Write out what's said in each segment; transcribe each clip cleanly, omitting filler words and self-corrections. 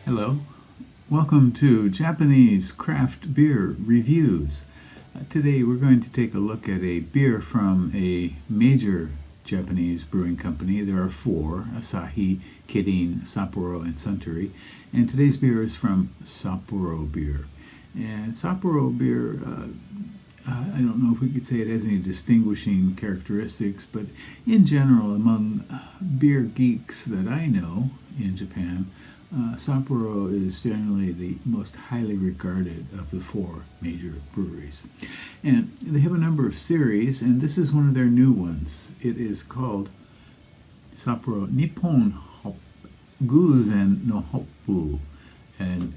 Hello, welcome to Japanese Craft Beer Reviews. Today we're going to take a look at a beer from a major Japanese brewing company. There are four: Asahi, Kirin, Sapporo, and Suntory. And today's beer is from Sapporo Beer. And Sapporo Beer, I don't know if we could say it has any distinguishing characteristics, but in general, among beer geeks that I know in Japan, Sapporo is generally the most highly regarded of the four major breweries. And they have a number of series, and this is one of their new ones. It is called Sapporo Nippon Hop Guuzen no Hoppu. And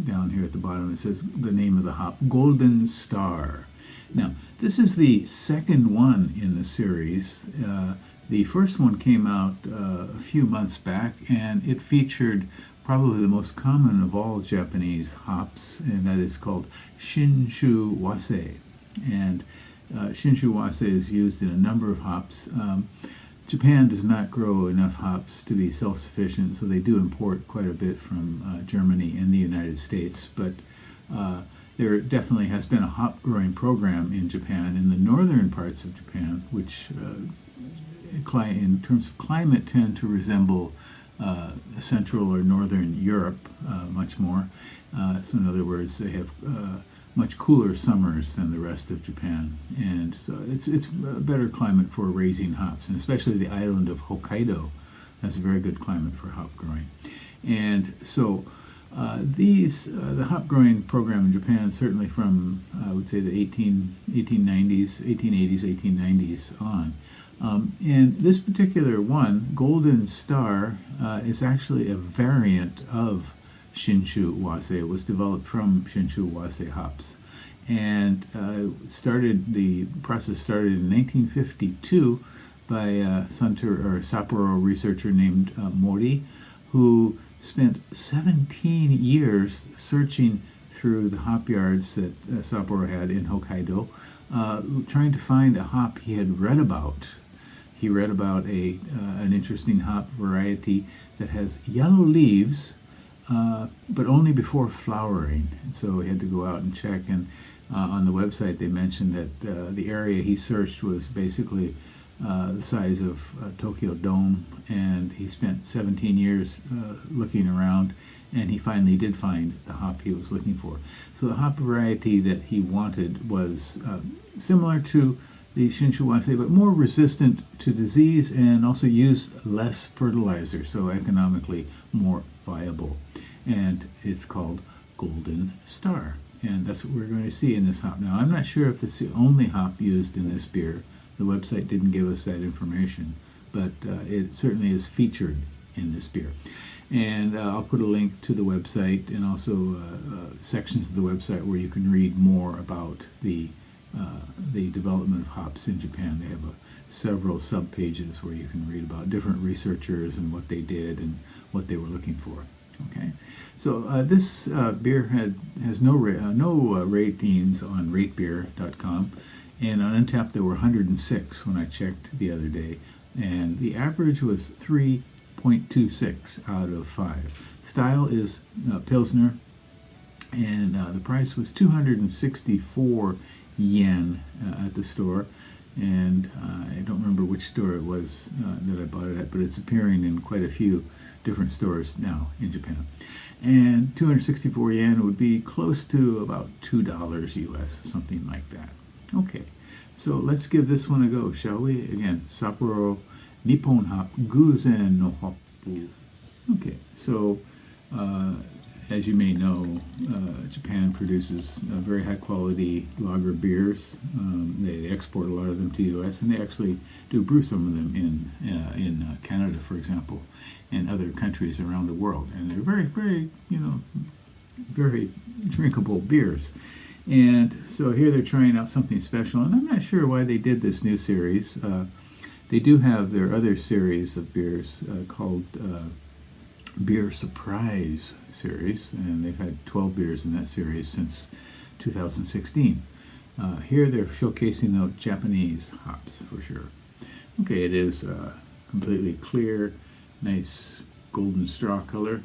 down here at the bottom it says the name of the hop, Golden Star. Now, this is the second one in the series. The first one came out a few months back, and it featured probably the most common of all Japanese hops, and that is called Shinshu Wase. And Shinshu Wase is used in a number of hops. Japan does not grow enough hops to be self-sufficient, so they do import quite a bit from Germany and the United States. But there definitely has been a hop growing program in Japan, in the northern parts of Japan, which in terms of climate tend to resemble Central or Northern Europe much more. So in other words, they have much cooler summers than the rest of Japan, and so it's a better climate for raising hops, and especially the island of Hokkaido has a very good climate for hop growing. And so the hop growing program in Japan, certainly from I would say the 1890s, 1880s, 1890s on. And this particular one, Golden Star, is actually a variant of Shinshu Wase. It was developed from Shinshu Wase hops, and the process started in 1952 by a Sapporo researcher named Mori, who spent 17 years searching through the hop yards that Sapporo had in Hokkaido, trying to find a hop he had read about. He read about an interesting hop variety that has yellow leaves, but only before flowering. And so he had to go out and check. And on the website, they mentioned that the area he searched was basically the size of Tokyo Dome, and he spent 17 years looking around, and he finally did find the hop he was looking for. So the hop variety that he wanted was similar to the Shinshu Wase, but more resistant to disease and also used less fertilizer, so economically more viable. And it's called Golden Star. And that's what we're going to see in this hop. Now, I'm not sure if it's the only hop used in this beer. The website didn't give us that information, but it certainly is featured in this beer. And I'll put a link to the website and also sections of the website where you can read more about the development of hops in Japan. They have several sub-pages where you can read about different researchers and what they did and what they were looking for. Okay, so this beer has no ratings on ratebeer.com, and on Untappd there were 106 when I checked the other day, and the average was 3.26 out of 5. Style is Pilsner, and the price was 264 yen at the store, and I don't remember which store it was that I bought it at, but it's appearing in quite a few different stores now in Japan. And 264 yen would be close to about $2 US, something like that. Okay, so let's give this one a go, shall we? Again, Sapporo Nippon Hop Guuzen no Hoppu. Okay, so as you may know, Japan produces very high-quality lager beers. They export a lot of them to the U.S., and they actually do brew some of them in Canada, for example, and other countries around the world. And they're very, very, very drinkable beers. And so here they're trying out something special, and I'm not sure why they did this new series. They do have their other series of beers called Beer Surprise series, and they've had 12 beers in that series since 2016. Here they're showcasing the Japanese hops for sure. Okay, it is completely clear, nice golden straw color.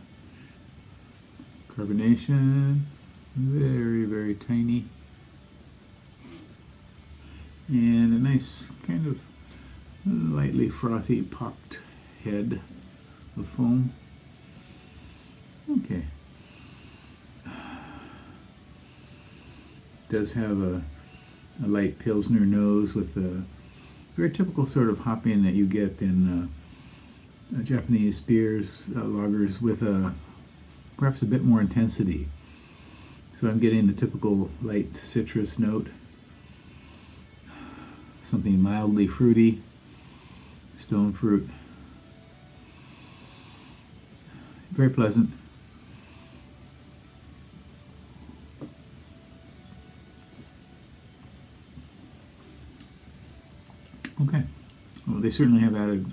Carbonation, very, very tiny. And a nice kind of lightly frothy popped head of foam. Okay. Does have a light Pilsner nose with a very typical sort of hopping that you get in Japanese beers, lagers, with perhaps a bit more intensity. So I'm getting the typical light citrus note, something mildly fruity, stone fruit. Very pleasant. Okay, well, they certainly have added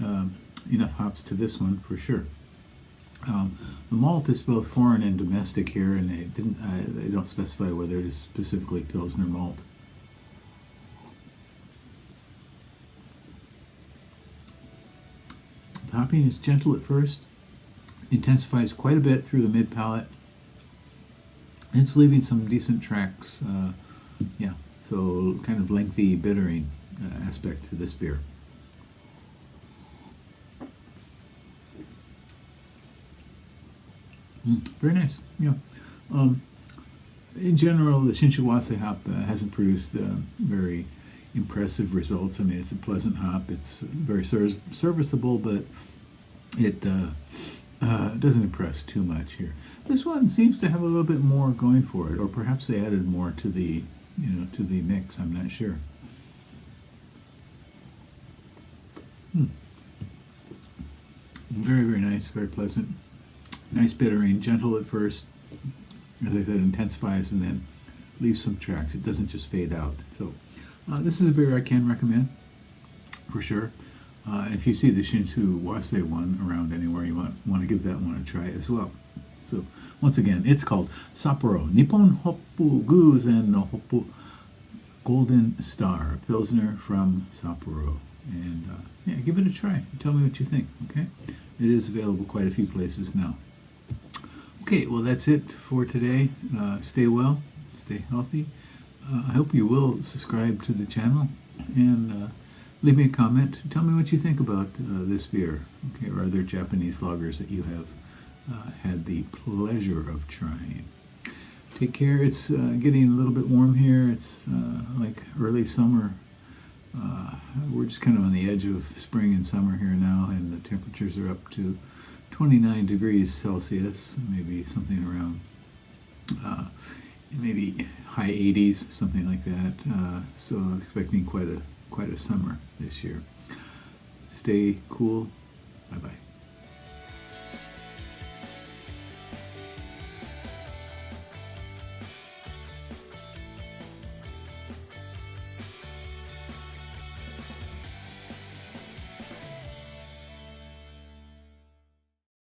enough hops to this one for sure. The malt is both foreign and domestic here, and they don't specify whether it is specifically Pilsner malt. The hopping is gentle at first, intensifies quite a bit through the mid palate. It's leaving some decent tracks. Yeah, so kind of lengthy bittering aspect to this beer. Very nice. Yeah. In general, the Shinshiwase hop hasn't produced very impressive results. I mean, it's a pleasant hop. It's very serviceable, but it doesn't impress too much here. This one seems to have a little bit more going for it, or perhaps they added more to the to the mix. I'm not sure. Very, very nice. Very pleasant. Nice bittering, gentle at first. As I said, intensifies and then leaves some tracks. It doesn't just fade out. So this is a beer I can recommend for sure. If you see the Shinshiwase one around anywhere, you want to give that one a try as well. So once again, it's called Sapporo Nippon Hop Guuzen no Hop Golden Star Pilsner from Sapporo. And yeah, give it a try. Tell me what you think. Okay, it is available quite a few places now. Okay, well, that's it for today. Stay well, stay healthy. I hope you will subscribe to the channel and leave me a comment. Tell me what you think about this beer, okay, or other Japanese lagers that you have had the pleasure of trying. Take care. It's getting a little bit warm here. It's like early summer. We're just kind of on the edge of spring and summer here now, and the temperatures are up to 29 degrees Celsius, maybe something around maybe high 80s, something like that. So I'm expecting quite a summer this year. Stay cool. Bye-bye.